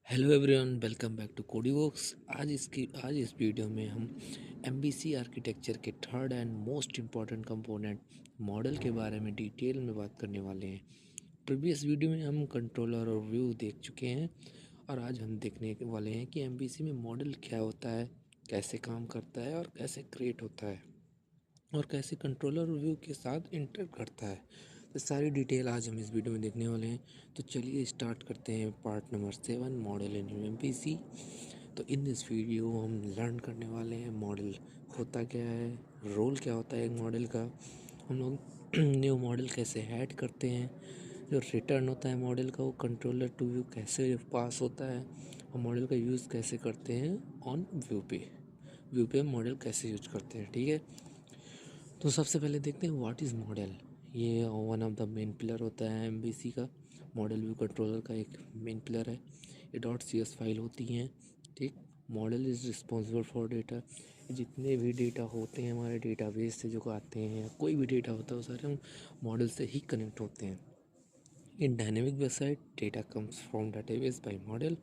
Hello everyone, welcome back to Codiworks. आज इस video में हम एमबीसी आर्किटेक्चर के third and most important component model के बारे में डिटेल में बात करने वाले हैं। प्रीवियस वीडियो में हम कंट्रोलर और व्यू देख चुके हैं और आज हम देखने वाले हैं कि एमबीसी में मॉडल क्या होता है, कैसे काम करता है और कैसे क्रिएट होता है और कैसे कंट्रोलर व्यू के साथ इंटर करता है। तो सारी डिटेल आज हम इस वीडियो में देखने वाले हैं। तो चलिए स्टार्ट करते हैं पार्ट नंबर 7, मॉडल इन एमपीसी। तो इन दिस वीडियो हम लर्न करने वाले हैं मॉडल होता क्या है, रोल क्या होता है एक मॉडल का, हम लोग न्यू मॉडल कैसे ऐड करते हैं, जो रिटर्न होता है मॉडल का वो कंट्रोलर टू व्यू कैसे पास होता है, और मॉडल का यूज़ कैसे करते हैं ऑन व्यू पे मॉडल कैसे यूज करते हैं। ठीक है, तो सबसे पहले देखते हैं व्हाट इज़ मॉडल। ये one of the main pillar होता है एमबीसी का। मॉडल व्यू कंट्रोलर का एक मेन पिलर है। ये .cs फाइल होती हैं। ठीक, model is responsible for data. जितने भी डेटा होते हैं हमारे डेटाबेस से जो आते हैं, कोई भी डेटा होता है वो सारे हम मॉडल से ही कनेक्ट होते हैं। In dynamic website data comes from database by model.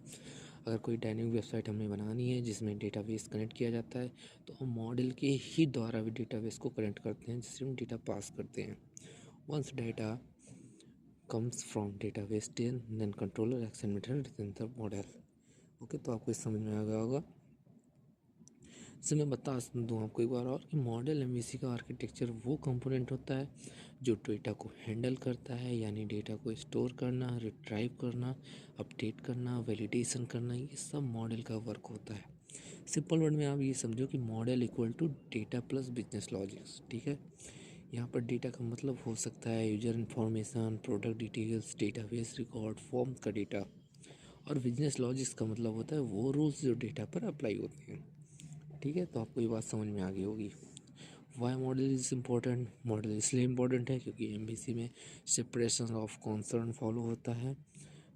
अगर कोई डायनेमिक वेबसाइट हमें बनानी है जिसमें डेटाबेस कनेक्ट किया जाता है तो हम मॉडल के ही द्वारा भी डेटाबेस को कनेक्ट करते हैं, जिससे हम डेटा पास करते हैं। Once data comes from database then controller action method within the model. Okay, तो आपको इस समझ में आ गया होगा। इससे मैं बता दूँ आपको एक बार और कि मॉडल एमवीसी का आर्किटेक्चर वो कंपोनेंट होता है जो डेटा को हैंडल करता है, यानी डेटा को स्टोर करना, रिट्राइव करना, अपडेट करना, वैलिडेशन करना, ये सब मॉडल का वर्क होता है। सिंपल वर्ड में आप ये समझो कि model equal to data plus business logics. ठीक है, यहाँ पर डेटा का मतलब हो सकता है user information, product details, database record, form का डेटा, और बिजनेस लॉजिक्स का मतलब होता है वो रूल्स जो डेटा पर अप्लाई होते हैं। ठीक है, तो आपको ये बात समझ में आ गई होगी। Why model is important. Model इसलिए इम्पोर्टेंट है क्योंकि एमबीसी में सेपरेशन ऑफ कंसर्न फॉलो होता है।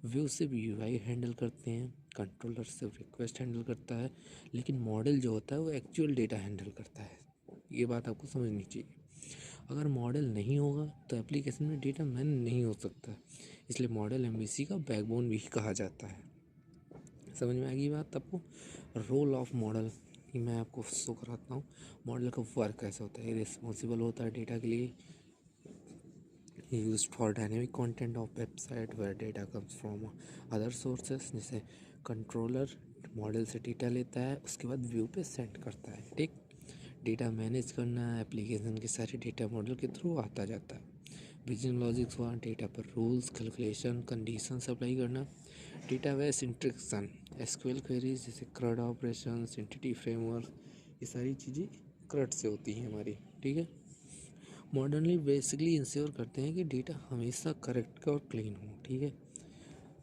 व्यू सिर्फ यूआई हैंडल करते हैं, कंट्रोलर सिर्फ रिक्वेस्ट हैंडल करता है, लेकिन मॉडल जो होता है वो एक्चुअल डेटा हैंडल करता है। ये बात आपको समझनी चाहिए। अगर मॉडल नहीं होगा तो एप्लीकेशन में डेटा मैन नहीं हो सकता, इसलिए मॉडल एमबीसी का बैकबोन भी कहा जाता है। समझ में आ गई बात आपको। रोल ऑफ मॉडल कि मैं आपको शो कराता हूँ मॉडल का वर्क कैसे होता है। रिस्पॉन्सिबल होता है डेटा के लिए, use for dynamic content of website where data comes from other sources. जैसे कंट्रोलर मॉडल से डेटा लेता है, उसके बाद व्यू पे सेंड करता है। ठीक, डेटा मैनेज करना, एप्लीकेशन के सारे डेटा मॉडल के थ्रू आता जाता है। बिजनेस लॉजिक्स हुआ डेटा पर रूल्स, कैलकुलेशन, कंडीशन अप्लाई करना। डेटाबेस इंटरेक्शन, एसक्यूएल क्वेरीज जैसे क्रड ऑपरेशन, एंटिटी फ्रेमवर्क, ये सारी चीज़ें क्रड से होती हैं हमारी। ठीक है, मॉडर्नली बेसिकली इंश्योर करते हैं कि डेटा हमेशा करेक्ट और क्लीन हो। ठीक है,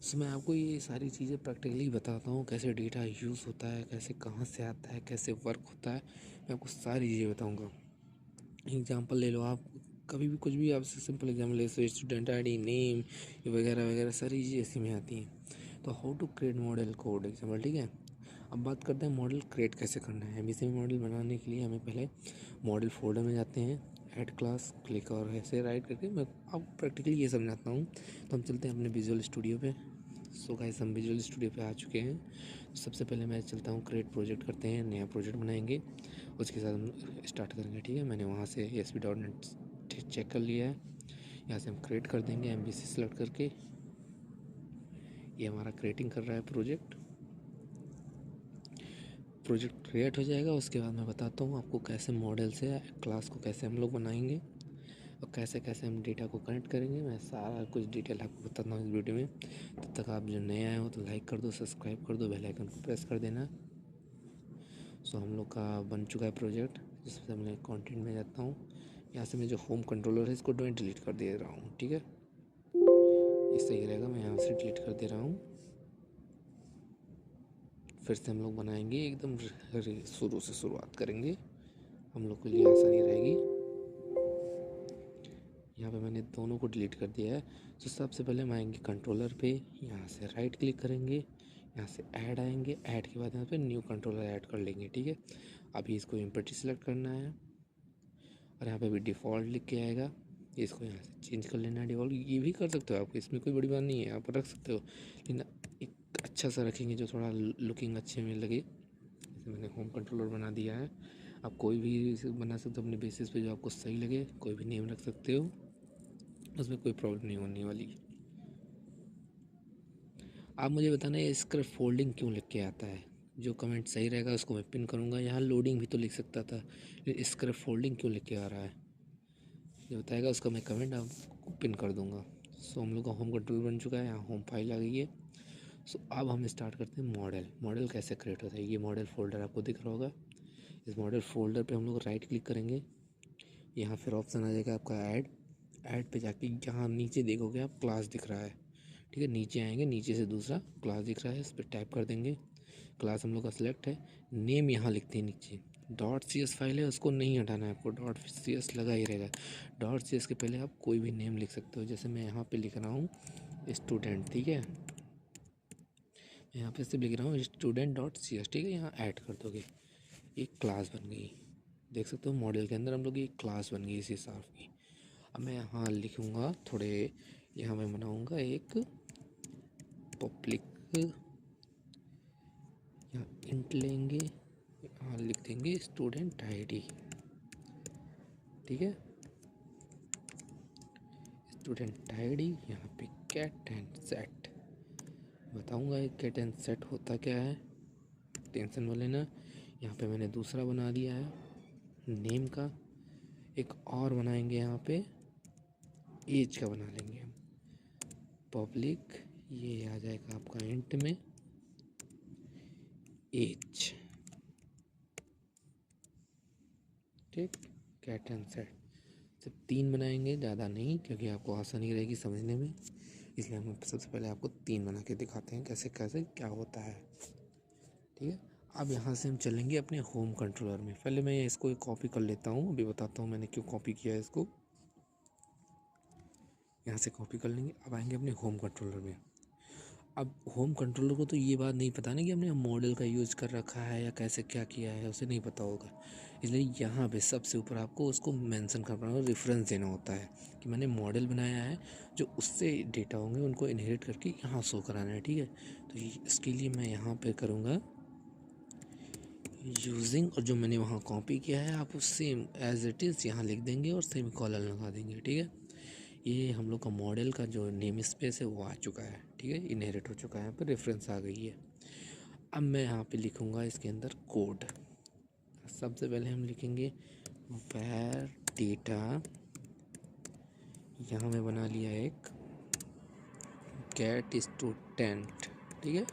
तो मैं आपको ये सारी चीज़ें प्रैक्टिकली बताता हूँ, कैसे डेटा यूज़ होता है, कैसे कहाँ से आता है, कैसे वर्क होता है, मैं आपको सारी चीज़ें बताऊँगा। एग्जांपल ले लो आप, कभी भी कुछ भी आपसे सिंपल एग्जाम्पल ले, स्टूडेंट आईडी, नेम, ये वगैरह वगैरह सारी चीज़ें इसी में आती हैं। तो how to create model code example. ठीक है, अब बात करते हैं मॉडल क्रिएट कैसे करना है। एमबीसी में मॉडल बनाने के लिए हमें पहले मॉडल फोल्डर में जाते हैं, ऐड क्लास क्लिक और ऐसे राइट करके मैं अब प्रैक्टिकली ये समझाता हूँ। तो हम चलते हैं अपने विजुअल स्टूडियो पे। सो गाइस, हम विजुअल स्टूडियो पे आ चुके हैं। सबसे पहले मैं चलता हूँ, क्रिएट प्रोजेक्ट करते हैं, नया प्रोजेक्ट बनाएंगे, उसके साथ हम स्टार्ट करेंगे। ठीक है, मैंने वहाँ से ASP.NET चेक कर लिया है। यहाँ से हम क्रिएट कर देंगे एमबीसी सेलेक्ट करके। ये हमारा क्रिएटिंग कर रहा है प्रोजेक्ट क्रिएट हो जाएगा। उसके बाद मैं बताता हूँ आपको कैसे मॉडल से क्लास को कैसे हम लोग बनाएंगे और कैसे कैसे हम डेटा को कनेक्ट करेंगे। मैं सारा कुछ डिटेल आपको बताता हूँ इस वीडियो में। तब तक आप जो नए आए हो तो लाइक कर दो, सब्सक्राइब कर दो, बेल आइकन को प्रेस कर देना। सो हम लोग का बन चुका है प्रोजेक्ट, जिससे मैं कंटेंट में जाता हूँ। यहाँ से मैं जो होम कंट्रोलर है इसको डिलीट कर दे रहा हूँ। ठीक है, ये सही रहेगा, मैं यहाँ से डिलीट कर दे रहा हूँ। फिर से हम लोग बनाएंगे, एकदम शुरू से शुरुआत करेंगे, हम लोग के लिए आसानी रहेगी। यहाँ पे मैंने दोनों को डिलीट कर दिया है। तो सबसे पहले हम आएंगे कंट्रोलर पे, यहाँ से राइट क्लिक करेंगे, यहाँ से ऐड आएंगे, ऐड के बाद यहाँ पे न्यू कंट्रोलर ऐड कर लेंगे। ठीक है, अभी इसको इम्पोर्ट सेलेक्ट करना है और यहाँ पे भी डिफ़ॉल्ट लिख के आएगा, इसको यहाँ से चेंज कर लेना है डिफ़ॉल्ट। ये भी कर सकते हो आप, इसमें कोई बड़ी बात नहीं है, आप रख सकते हो। लेकिन एक अच्छा सा रखेंगे जो थोड़ा लुकिंग अच्छे में लगे। जैसे मैंने होम कंट्रोलर बना दिया है। आप कोई भी बना सकते हो अपने बेसिस पे जो आपको सही लगे, कोई भी नेम रख सकते हो, उसमें कोई प्रॉब्लम नहीं होने वाली। आप मुझे बताना ये स्क्रिप्ट फोल्डिंग क्यों लिख के आता है? जो कमेंट सही रहेगा उसको मैं पिन करूँगा। यहाँ लोडिंग भी तो लिख सकता था, स्क्रिप्ट फोल्डिंग क्यों लिख के आ रहा है? जो बताएगा उसका मैं कमेंट आपको पिन कर दूँगा। सो हम लोग का होम कंट्रोल बन चुका है, यहाँ होम फाइल आ गई है। सो अब हम स्टार्ट करते हैं मॉडल कैसे क्रिएट होता है। ये मॉडल फोल्डर आपको दिख रहा होगा। इस मॉडल फोल्डर पे हम लोग राइट क्लिक करेंगे। यहाँ फिर ऑप्शन आ जाएगा आपका ऐड पे जाके यहाँ नीचे देखोगे आप क्लास दिख रहा है, ठीक है। नीचे आएंगे, नीचे से दूसरा क्लास दिख रहा है, इस पर टाइप कर देंगे। क्लास हम लोग का सिलेक्ट है। नेम यहाँ लिखते हैं नीचे। डॉट सी एस फाइल है, उसको नहीं हटाना है आपको, डॉट सी एस लगा ही रहेगा। डॉट सी एस के पहले आप कोई भी नेम लिख सकते हो। जैसे मैं यहाँ पे लिख रहा हूँ स्टूडेंट, ठीक है। मैं यहाँ पे सिर्फ लिख रहा हूँ स्टूडेंट डॉट सी एस, ठीक है। यहाँ ऐड कर दोगे, एक क्लास बन गई। देख सकते हो मॉडल के अंदर हम लोग एक क्लास बन गई इस हिसाब की। अब मैं यहाँ लिखूँगा थोड़े, यहाँ मैं बनाऊँगा एक पब्लिक, यहाँ इंट लेंगे, यहाँ लिख देंगे स्टूडेंट आईडी, ठीक है। स्टूडेंट आईडी, यहाँ पे कैट एंड सेट बताऊँगा। कैट एंड सेट होता क्या है, टेंशन में लेना। यहाँ पे मैंने दूसरा बना दिया है नेम का। एक और बनाएंगे यहाँ पे एज का बना लेंगे हम, पब्लिक। ये आ जाएगा आपका इंट में एज, ठीक। कैट एंड सेट सिर्फ 3 बनाएंगे, ज़्यादा नहीं, क्योंकि आपको आसानी रहेगी समझने में। इसलिए हम सबसे पहले आपको 3 बना के दिखाते हैं कैसे कैसे क्या होता है, ठीक है। अब यहाँ से हम चलेंगे अपने होम कंट्रोलर में। पहले मैं इसको कॉपी कर लेता हूँ, अभी बताता हूँ मैंने क्यों कॉपी किया है इसको। यहाँ से कॉपी कर लेंगे। अब आएंगे अपने होम कंट्रोलर में। अब होम कंट्रोलर को तो ये बात नहीं पता ना कि हमने मॉडल का यूज़ कर रखा है या कैसे क्या किया है, उसे नहीं पता होगा। इसलिए यहाँ पे सबसे ऊपर आपको उसको मेंशन करना होगा, रेफरेंस देना होता है कि मैंने मॉडल बनाया है, जो उससे डेटा होंगे उनको इनहेरिट करके यहाँ शो कराना है, ठीक है। तो इसके लिए मैं यहाँ पे करूँगा यूजिंग, और जो मैंने वहाँ कॉपी किया है आप उस सेम एज इट इज़ यहाँ लिख देंगे और सेम कॉलर लगा देंगे, ठीक है। ये हम लोग का मॉडल का जो नेम स्पेस है वो आ चुका है, ठीक है, इनहेरिट हो चुका है, यहाँ पर रेफरेंस आ गई है। अब मैं यहाँ पे लिखूँगा इसके अंदर कोड। सबसे पहले हम लिखेंगे where डेटा, यहाँ मैं बना लिया एक गेट स्टूडेंट, ठीक है।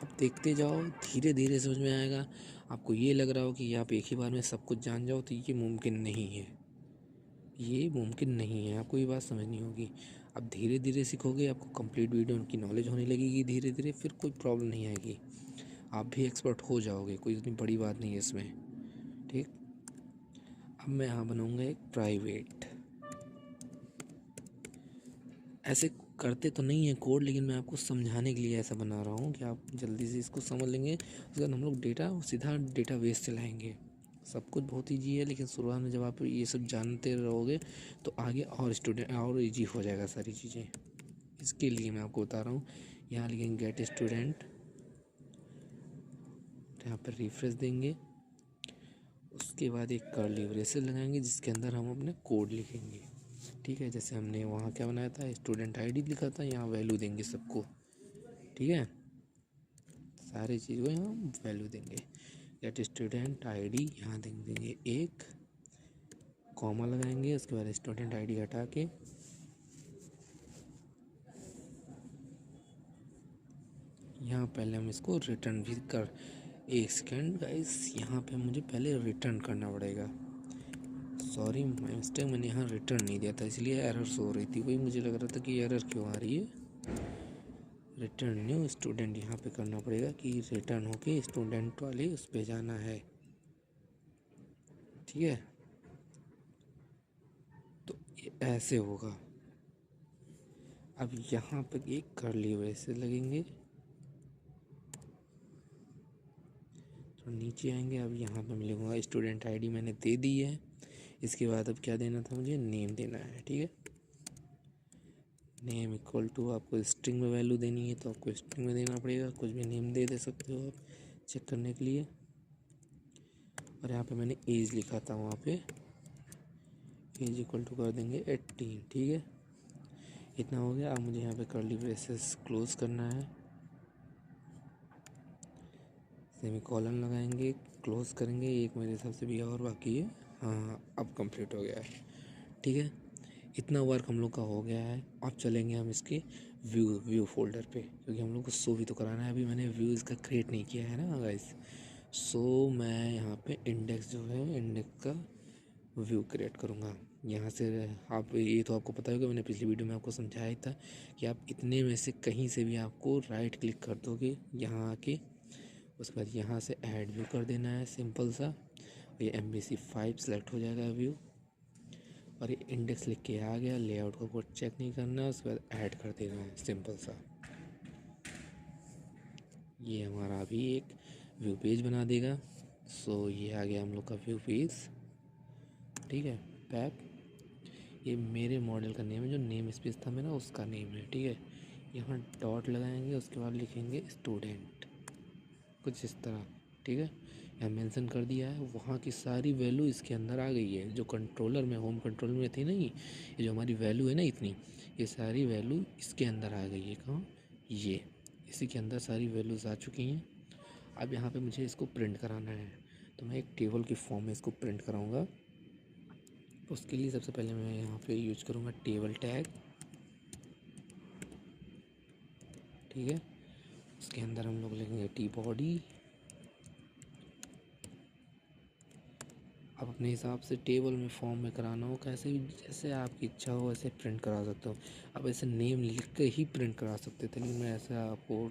अब देखते जाओ, धीरे धीरे समझ में आएगा। आपको ये लग रहा हो कि आप एक ही बार में सब कुछ जान जाओ, तो ये मुमकिन नहीं है, ये मुमकिन नहीं है। आपको ये बात समझनी होगी। अब धीरे धीरे सीखोगे, आपको कंप्लीट वीडियो की नॉलेज होने लगेगी धीरे धीरे, फिर कोई प्रॉब्लम नहीं आएगी, आप भी एक्सपर्ट हो जाओगे, कोई इतनी बड़ी बात नहीं है इसमें, ठीक। अब मैं यहाँ बनाऊँगा एक प्राइवेट। ऐसे करते तो नहीं है कोड, लेकिन मैं आपको समझाने के लिए ऐसा बना रहा हूँ कि आप जल्दी से इसको समझ लेंगे। उसके बाद हम लोग डेटा सीधा डेटाबेस से लाएंगे। सब कुछ बहुत ईजी है, लेकिन शुरुआत में जब आप ये सब जानते रहोगे तो आगे और ईजी हो जाएगा सारी चीज़ें। इसके लिए मैं आपको बता रहा हूँ, यहाँ लिखेंगे गेट स्टूडेंट, यहाँ पर रिफ्रेश देंगे। उसके बाद एक कर्ली ब्रेसेस लगाएंगे जिसके अंदर हम अपने कोड लिखेंगे, ठीक है। जैसे हमने वहाँ क्या बनाया था, स्टूडेंट आईडी लिखा था, यहाँ वैल्यू देंगे सबको, ठीक है। सारी चीज़ को यहाँ वैल्यू देंगे। गेट स्टूडेंट आईडी, यहाँ देंगे एक कॉमा लगाएंगे। उसके बाद स्टूडेंट आईडी हटा के यहाँ पहले हम इसको रिटर्न भी कर, एक सेकेंड गाइस, यहाँ पे मुझे पहले रिटर्न करना पड़ेगा। सॉरी माय मिस्टेक, मैंने यहाँ रिटर्न नहीं दिया था, इसलिए एरर शो हो रही थी। वही मुझे लग रहा था कि एरर क्यों आ रही है। रिटर्न न्यू स्टूडेंट यहाँ पे करना पड़ेगा कि रिटर्न होके स्टूडेंट वाले उस पे जाना है, ठीक है। तो ये ऐसे होगा। अब यहाँ पे एक कर्ली ब्रेसेस लगेंगे, तो नीचे आएंगे। अब यहाँ पे मैं लिखूँगा स्टूडेंट आईडी मैंने दे दी है। इसके बाद अब क्या देना था मुझे, नेम देना है, ठीक है। नेम इक्वल टू आपको स्ट्रिंग में वैल्यू देनी है तो आपको स्ट्रिंग में देना पड़ेगा, कुछ भी नेम दे सकते हो आप चेक करने के लिए। और यहाँ पे मैंने एज लिखा था, वहाँ पे एज इक्वल टू कर देंगे 18। ठीक है, इतना हो गया। अब मुझे यहाँ पे कर्ली ब्रेसेस क्लोज करना है, सेमीकोलन लगाएंगे, क्लोज करेंगे। एक मेरे हिसाब से भी और बाकी है। हाँ, अब कंप्लीट हो गया है। ठीक है, इतना वर्क हम लोग का हो गया है। अब चलेंगे हम इसके व्यू फोल्डर पे, क्योंकि हम लोग को शो भी तो कराना है। अभी मैंने व्यू इसका क्रिएट नहीं किया है ना गाइस। सो मैं यहाँ पे इंडेक्स जो है, इंडेक्स का व्यू क्रिएट करूँगा यहाँ से। आप ये तो आपको पता होगा, मैंने पिछली वीडियो में आपको समझाया ही था कि आप इतने में से कहीं से भी आपको राइट क्लिक कर दोगे यहाँ आके, उसके बाद यहाँ से ऐड व्यू कर देना है सिंपल सा। ये MVC 5 सेलेक्ट हो जाएगा व्यू, और ये इंडेक्स लिख के आ गया। लेआउट को कोई चेक नहीं करना है, उसके बाद ऐड कर देना है सिंपल सा। ये हमारा अभी एक व्यू पेज बना देगा। सो ये आ गया हम लोग का व्यू पेज। ठीक है, बैक। ये मेरे मॉडल का नेम है, जो नेम स्पेस था मेरा उसका नेम है। ठीक है, यहाँ डॉट लगाएंगे, उसके बाद लिखेंगे स्टूडेंट, कुछ इस तरह। ठीक है, यहाँ मेंशन कर दिया है। वहाँ की सारी वैल्यू इसके अंदर आ गई है, जो कंट्रोलर में, होम कंट्रोल में थी ना, ये जो हमारी वैल्यू है ना इतनी, ये सारी वैल्यू इसके अंदर आ गई है। कहाँ? ये इसी के अंदर सारी वैल्यूज़ आ चुकी हैं। अब यहाँ पे मुझे इसको प्रिंट कराना है, तो मैं एक टेबल की फॉर्म में इसको प्रिंट कराऊंगा। उसके लिए सबसे पहले मैं यहाँ पे यूज करूँगा टेबल टैग। ठीक है, उसके अंदर हम लोग लिखेंगे टी बॉडी। आप अपने हिसाब से टेबल में फॉर्म में कराना हो, कैसे भी जैसे आपकी इच्छा हो वैसे प्रिंट करा सकते हो। आप ऐसे नेम लिख के ही प्रिंट करा सकते थे, लेकिन मैं ऐसा आपको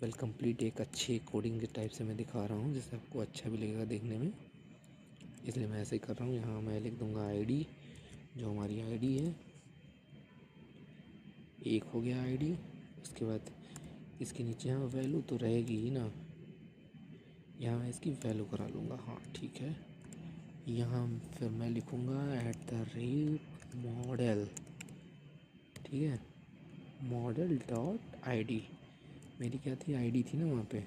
वेल कंप्लीट एक अच्छी कोडिंग के टाइप से मैं दिखा रहा हूँ, जिससे आपको अच्छा भी लगेगा देखने में, इसलिए मैं ऐसे ही कर रहा हूँ। यहाँ मैं लिख दूँगा ID, जो हमारी ID है। एक हो गया ID। उसके बाद इसके नीचे यहाँ वैल्यू तो रहेगी ही ना, यहाँ मैं इसकी वैल्यू करा लूँगा। हाँ ठीक है, यहाँ फिर मैं लिखूँगा @model। ठीक है, model.id। मेरी क्या थी, ID थी ना वहाँ पे,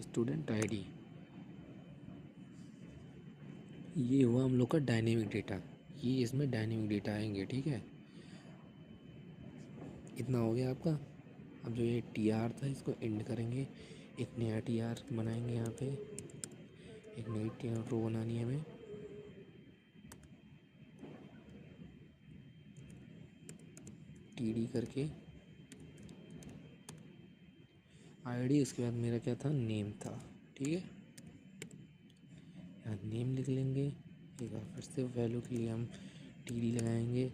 स्टूडेंट ID। ये हुआ हम लोग का डायनेमिक डेटा, ये इसमें डायनेमिक डेटा आएंगे। ठीक है, इतना हो गया आपका। अब जो ये TR था इसको एंड करेंगे, एक नया TR बनाएंगे। यहाँ पे एक नई TR रो बनानी है हमें। TD करके ID, उसके बाद मेरा क्या था, नेम था। ठीक है, यहाँ नेम लिख लेंगे। एक बार फिर से वैल्यू के लिए हम TD लगाएंगे,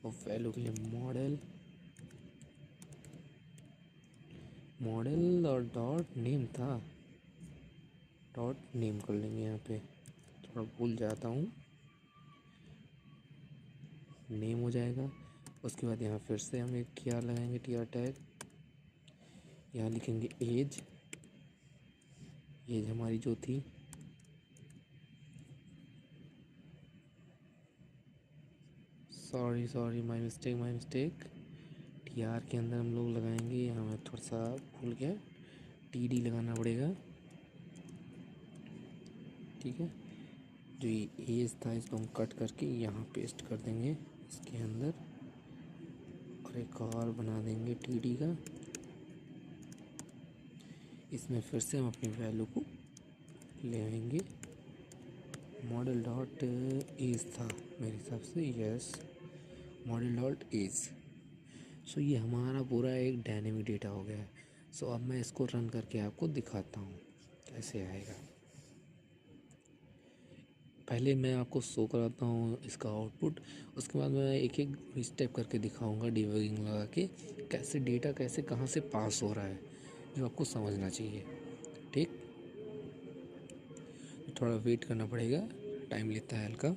और वैल्यू के लिए मॉडल और डॉट नेम था, डॉट नेम कर लेंगे। यहाँ पे थोड़ा भूल जाता हूँ, नेम हो जाएगा। उसके बाद यहाँ फिर से हम एक TR लगाएंगे, TR टैग। यहाँ लिखेंगे एज, एज हमारी जो थी, सॉरी माय मिस्टेक। TR के अंदर हम लोग लगाएंगे, यहाँ मैं थोड़ा सा भूल गया, TD लगाना पड़ेगा। ठीक है, जो ये एज था इसको हम कट करके यहाँ पेस्ट कर देंगे इसके अंदर, और एक और बना देंगे TD का। इसमें फिर से हम अपनी वैल्यू को ले आएंगे। मॉडल डॉट एज था मेरे हिसाब से, यस, मॉडल डॉट एज। सो ये हमारा पूरा एक डायनेमिक डेटा हो गया है। सो अब मैं इसको रन करके आपको दिखाता हूँ कैसे आएगा। पहले मैं आपको शो कराता हूँ इसका आउटपुट, उसके बाद मैं एक एक स्टेप करके दिखाऊंगा डिबगिंग लगा के, कैसे डेटा कैसे कहाँ से पास हो रहा है, जो आपको समझना चाहिए। ठीक, थोड़ा वेट करना पड़ेगा, टाइम लेता है हल्का।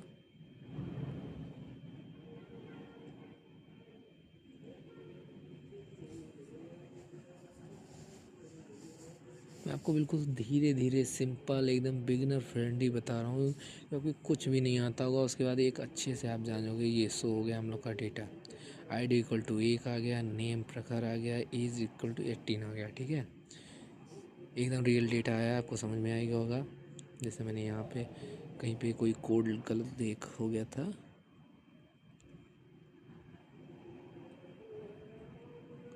मैं आपको बिल्कुल धीरे धीरे सिंपल एकदम बिगिनर फ्रेंडली बता रहा हूँ, क्योंकि कुछ भी नहीं आता होगा, उसके बाद एक अच्छे से आप जानोगे। ये शो हो गया हम लोग का डेटा। ID इक्वल टू 1 आ गया, नेम प्रकार आ गया, एज इक्वल टू 18 आ गया। ठीक है, एकदम रियल डेटा आया, आपको समझ में आएगा होगा। जैसे मैंने यहाँ पे कहीं पे कोई कोड गलत देख हो गया था,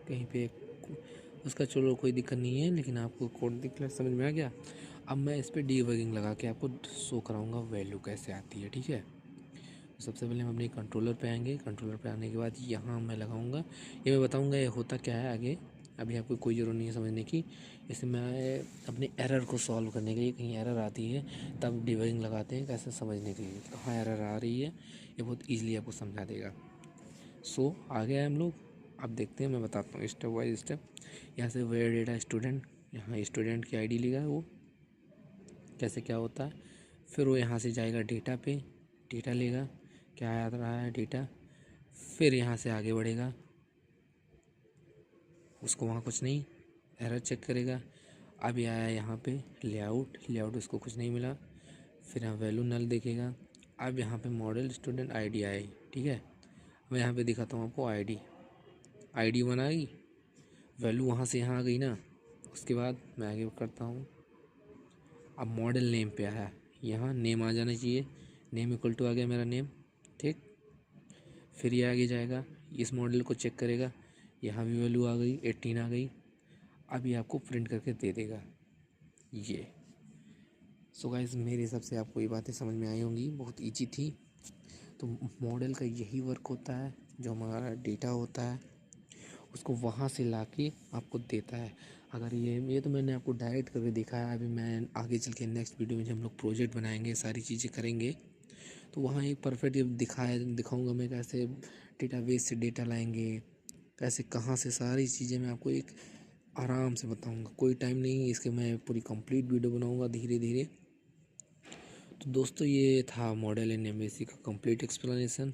कहीं पे उसका, चलो कोई दिक्कत नहीं है, लेकिन आपको कोड दिख समझ में आ गया। अब मैं इस पर डीबगिंग लगा के आपको शो कराऊंगा वैल्यू कैसे आती है। ठीक है, तो सबसे पहले हम अपने कंट्रोलर पे आएंगे। कंट्रोलर पे आने के बाद यहाँ मैं लगाऊंगा, ये मैं बताऊंगा ये होता क्या है आगे। अभी आपको कोई ज़रूरत नहीं है समझने की। इससे मैं अपने एरर को सॉल्व करने के लिए, कहीं एरर आती है तब डीबगिंग लगाते हैं, कैसे समझने के लिए कहाँ एरर आ रही है, ये बहुत ईजिली आपको समझा देगा। सो आ गया है हम लोग। अब देखते हैं, मैं बताता हूँ स्टेप बाय स्टेप। यहाँ से वेयर डेटा स्टूडेंट, यहाँ स्टूडेंट की आईडी लेगा वो, कैसे क्या होता है। फिर वो यहाँ से जाएगा डेटा पे, डेटा लेगा, क्या आ रहा है डेटा। फिर यहाँ से आगे बढ़ेगा, उसको वहाँ कुछ नहीं, एरर चेक करेगा। अब ये आया यहाँ पे लेआउट, लेआउट उसको कुछ नहीं मिला। फिर यहाँ वैल्यू नल देखेगा। अब यहाँ पे मॉडल स्टूडेंट आईडी आई। ठीक है, मैं यहाँ पे दिखाता हूँ आपको आईडी, आईडी 1 आई, वैल्यू वहाँ से यहाँ आ गई ना। उसके बाद मैं आगे करता हूँ। अब मॉडल नेम पे आया, यहाँ नेम आ जाना चाहिए, नेम इक्वल टू आ गया मेरा नेम। ठीक, फिर ये आगे जाएगा, इस मॉडल को चेक करेगा, यहाँ भी वैल्यू आ गई, 18 आ गई। अब ये आपको प्रिंट करके दे देगा ये। सो गाइस, मेरे हिसाब से आपको ये बातें समझ में आई होंगी, बहुत ईजी थी। तो मॉडल का यही वर्क होता है, जो हमारा डेटा होता है उसको वहाँ से ला के आपको देता है। अगर ये तो मैंने आपको डायरेक्ट करके दिखाया है। अभी मैं आगे चल के नेक्स्ट वीडियो में जब हम लोग प्रोजेक्ट बनाएंगे, सारी चीज़ें करेंगे, तो वहाँ एक परफेक्ट दिखाऊंगा मैं कैसे डेटाबेस से डेटा लाएंगे, कैसे कहाँ से, सारी चीज़ें मैं आपको एक आराम से बताऊंगा। कोई टाइम नहीं इसके, मैं पूरी कंप्लीट वीडियो बनाऊंगा धीरे धीरे। तो दोस्तों, ये था मॉडल इन एमबीसी का कंप्लीट एक्सप्लेनेशन।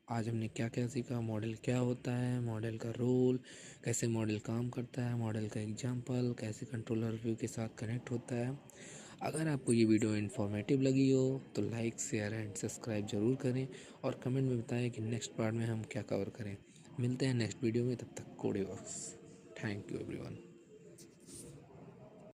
आज हमने क्या क्या सीखा, मॉडल क्या होता है, मॉडल का रोल, कैसे मॉडल काम करता है, मॉडल का एग्जांपल, कैसे कंट्रोलर व्यू के साथ कनेक्ट होता है। अगर आपको ये वीडियो इन्फॉर्मेटिव लगी हो तो लाइक शेयर एंड सब्सक्राइब ज़रूर करें, और कमेंट में बताएं कि नेक्स्ट पार्ट में हम क्या कवर करें। मिलते हैं नेक्स्ट वीडियो में, तब तक कोडे वर्क्स। Thank you everyone.